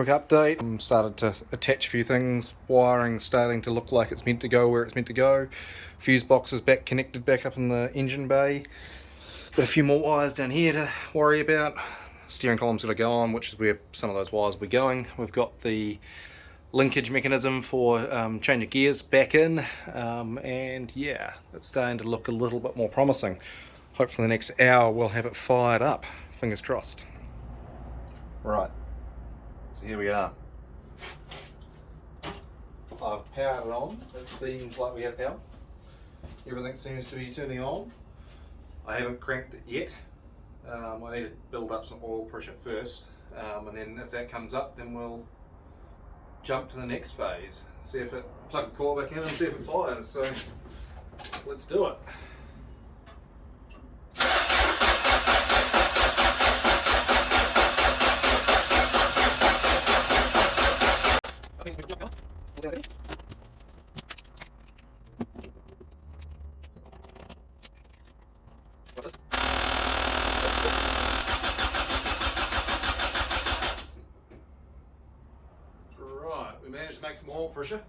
quick update. Started to attach a few things, wiring starting to look like it's meant to go where it's meant to go. Fuse boxes connected back up in the engine bay. Got a few more wires down here to worry about. Steering column's got to go on, which is where some of those wires will be going. We've got the linkage mechanism for change of gears back in, and yeah, it's starting to look a little bit more promising. Hopefully the next hour we'll have it fired up, fingers crossed. Right, so here we are. I've powered it on. It seems like we have power. Everything seems to be turning on. I haven't cranked it yet. I need to build up some oil pressure first, and then if that comes up, then we'll jump to the next phase. See if it, plug the core back in and see if it fires. So let's do it. Right, we managed to make some oil pressure.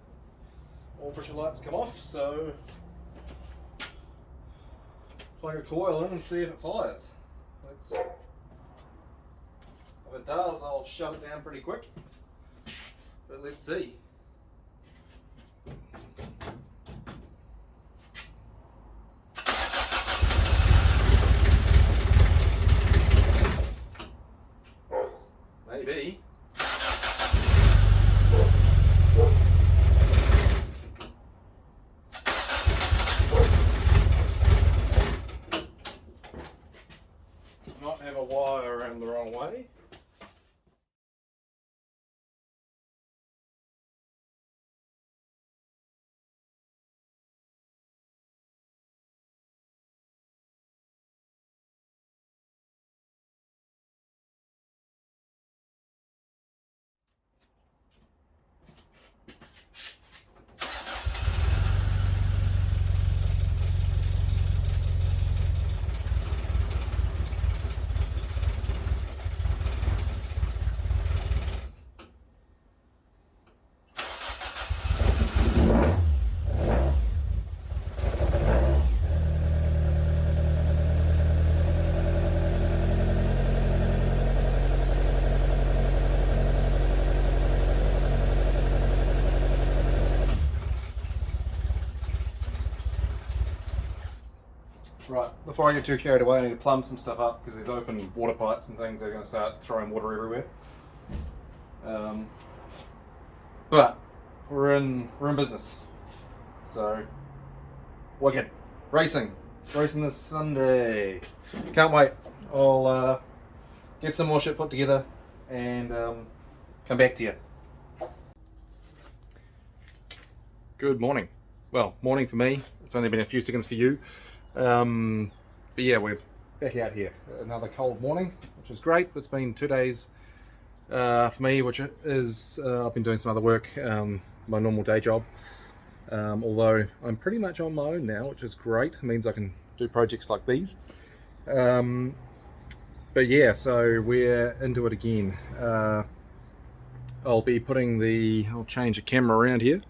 Oil pressure lights come off, so plug a coil in and see if it fires. If it does, I'll shut it down pretty quick. But let's see. Maybe. Not have a wire around the wrong way. Right, before I get too carried away, I need to plumb some stuff up because there's open water pipes and things that are going to start throwing water everywhere. But we're in business, so wicked. Racing this Sunday. Can't wait. I'll get some more shit put together and come back to you. Good morning. Well, morning for me. It's only been a few seconds for you. But yeah, we're back out here. Another cold morning, which is great. It's been 2 days for me, which is I've been doing some other work, my normal day job. Although I'm pretty much on my own now, which is great. It means I can do projects like these. But yeah, so we're into it again. I'll change the camera around here.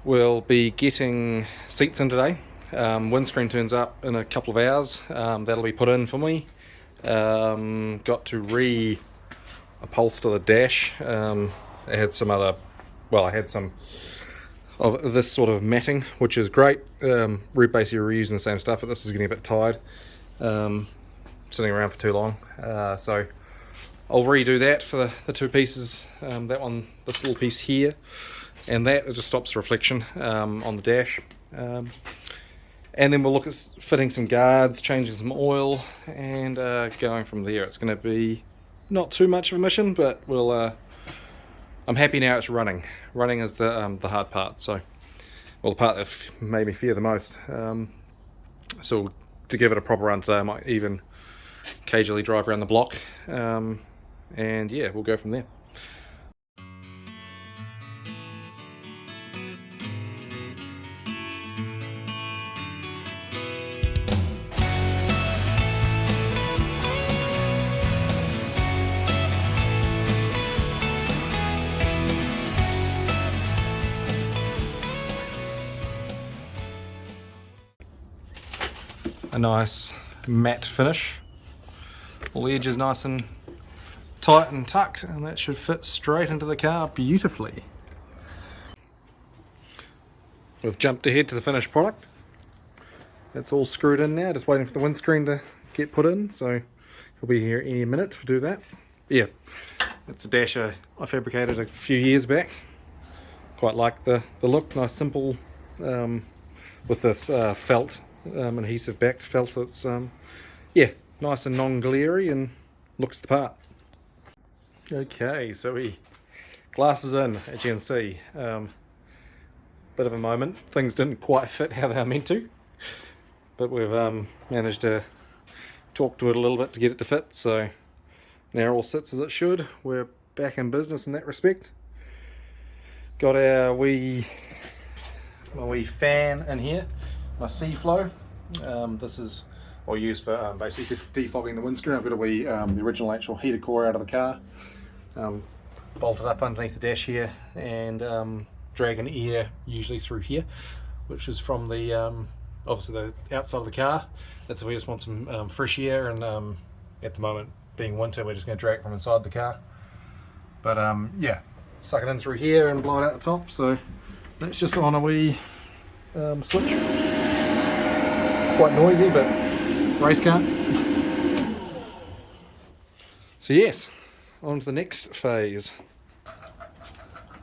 We'll be getting seats in today. Windscreen turns up in a couple of hours. That'll be put in for me. Got to re-upholster the dash. I had some of this sort of matting, which is great. We're basically reusing the same stuff, but this was getting a bit tired. Sitting around for too long. So I'll redo that for the two pieces. This little piece here. And it just stops the reflection on the dash. And then we'll look at fitting some guards, changing some oil, and going from there. It's going to be not too much of a mission, but I'm happy now it's running. Running is the hard part. So, well, the part that made me fear the most. So to give it a proper run today, I might even occasionally drive around the block. And yeah, we'll go from there. a nice matte finish. All the edges nice and tight and tucked, and that should fit straight into the car beautifully. We've jumped ahead to the finished product. That's all screwed in now, just waiting for the windscreen to get put in, so he'll be here any minute to do that. Yeah, it's a dash I fabricated a few years back. Quite like the look, nice simple, with this felt, adhesive backed felt. It's yeah, nice and non-glary and looks the part. Okay, so glasses in, as you can see. Bit of a moment. Things didn't quite fit how they were meant to, but we've managed to talk to it a little bit to get it to fit, so now all sits as it should. We're back in business in that respect. Got our wee fan in here, my C-Flow. This is what I use for basically defogging the windscreen. I've got a wee, the original actual heater core out of the car, bolted up underneath the dash here, and dragging air usually through here, which is from the obviously the outside of the car. That's if we just want some fresh air, and at the moment being winter, we're just going to drag it from inside the car. But yeah, suck it in through here and blow it out the top. So that's just on a wee switch. Quite noisy, but race car. So yes, on to the next phase.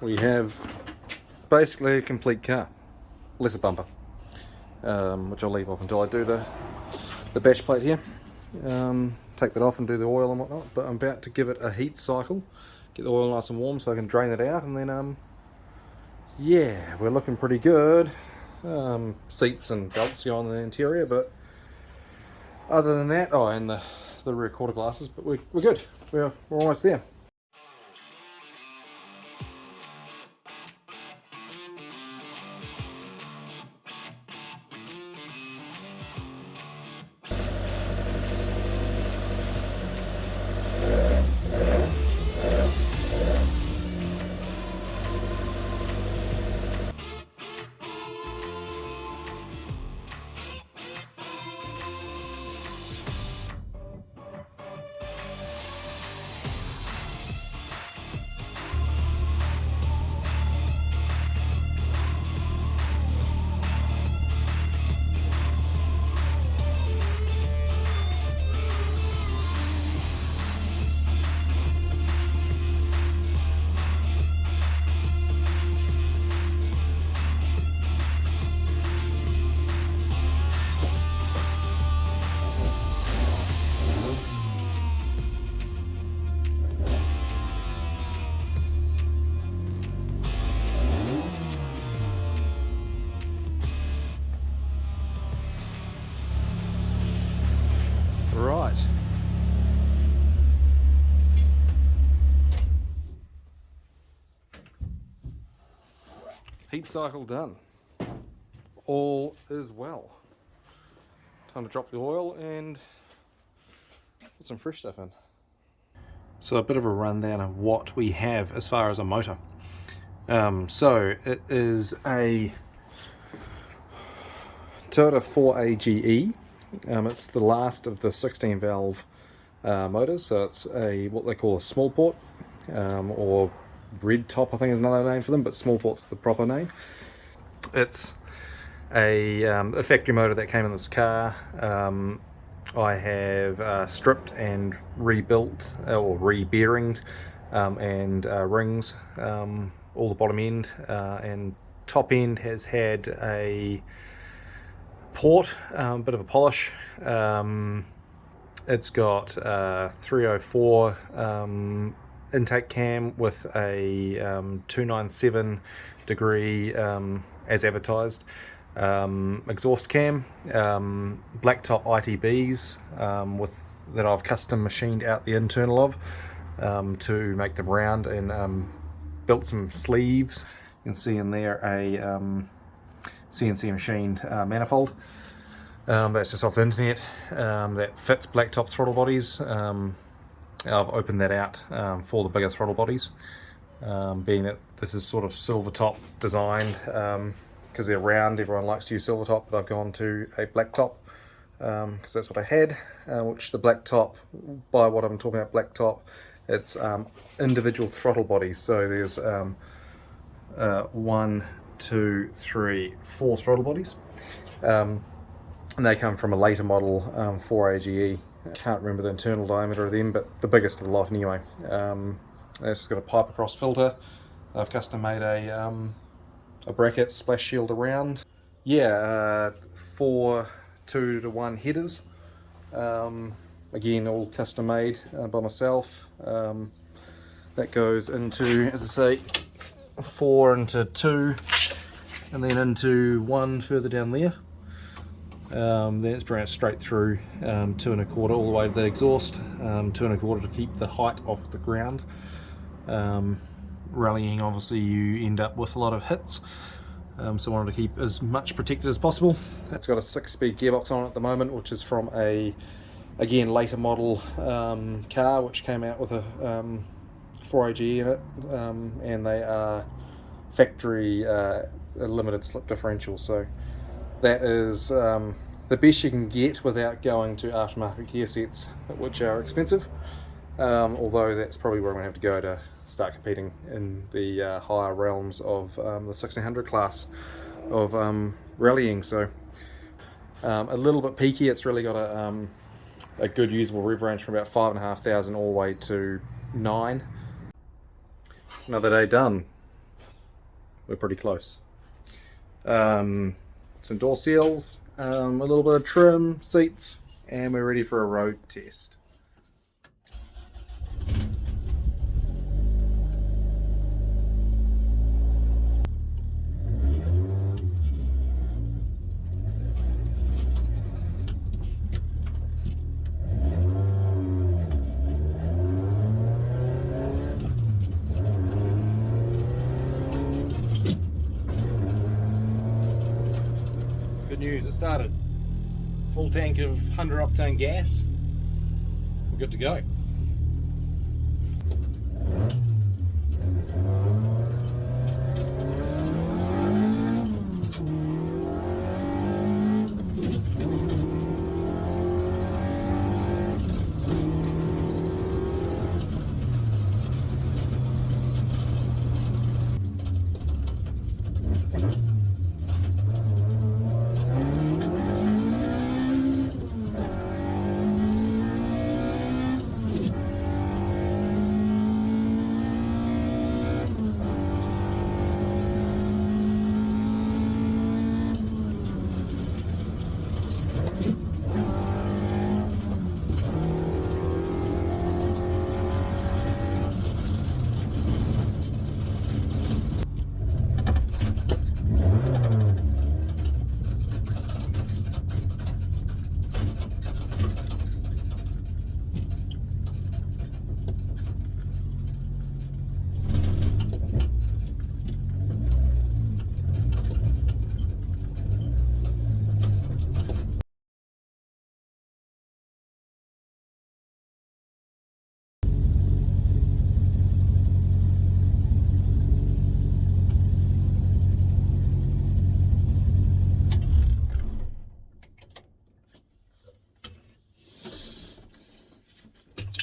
We have basically a complete car, less a bumper, which I'll leave off until I do the bash plate here. Take that off and do the oil and whatnot, but I'm about to give it a heat cycle, get the oil nice and warm so I can drain it out, and then yeah, we're looking pretty good. Seats and belts here on the interior, but other than that, oh, and the rear quarter glasses, but we're good. We're almost there. Right. Heat cycle done. All is well. Time to drop the oil and put some fresh stuff in. So a bit of a rundown of what we have as far as a motor. So it is a Toyota 4AGE. It's the last of the 16 valve motors, so it's what they call a small port, or red top I think is another name for them, but small port's the proper name. It's a factory motor that came in this car. I have stripped and rebuilt, or re-bearinged, and rings, all the bottom end, and top end has had a port, bit of a polish. It's got 304 intake cam with a 297 degree, as advertised, exhaust cam, blacktop ITBs that I've custom machined out the internal of to make them round, and built some sleeves. You can see in there a CNC machined manifold. That's just off the internet, that fits blacktop throttle bodies. I've opened that out for the bigger throttle bodies, being that this is sort of silver top designed, because they're round. Everyone likes to use silver top, but I've gone to a black top because that's what I had, which the black top, by what I'm talking about black top, it's individual throttle bodies. So there's 1, 2, 3, 4 throttle bodies, and they come from a later model 4AGE. I can't remember the internal diameter of them, but the biggest of the lot anyway. It's just got a pipe across filter. I've custom made a bracket splash shield around. Yeah, 4 2-to-1 headers. Again, all custom made by myself. That goes into, as I say, 4 into 2, and then into 1 further down there. Then it's branched straight through 2 1/4 all the way to the exhaust, 2 1/4 to keep the height off the ground. Rallying, obviously you end up with a lot of hits, so I wanted to keep as much protected as possible. It's got a 6-speed gearbox on it at the moment, which is from a, again, later model car which came out with a 4AGE in it, and they are factory limited slip differential, so that is the best you can get without going to aftermarket gear sets, which are expensive, although that's probably where I'm going to have to go to start competing in the higher realms of the 1600 class of rallying. So a little bit peaky. It's really got a good usable rev range from about 5,500 all the way to 9. Another day done. We're pretty close. Some door seals, a little bit of trim, seats, and we're ready for a road test. Good news, it started. Full tank of 100 octane gas. We're good to go.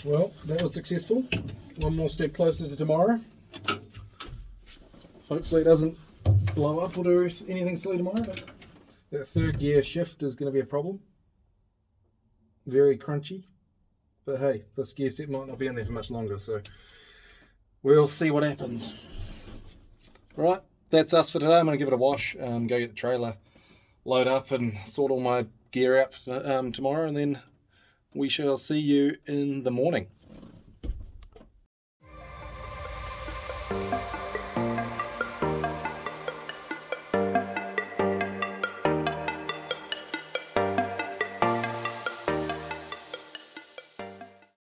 Well, that was successful. One more step closer to tomorrow. Hopefully it doesn't blow up or do anything silly tomorrow, but that third gear shift is going to be a problem. Very crunchy. But hey, this gear set might not be in there for much longer, so we'll see what happens. Right, that's us for today. I'm going to give it a wash, go get the trailer, load up and sort all my gear out tomorrow, and then we shall see you in the morning.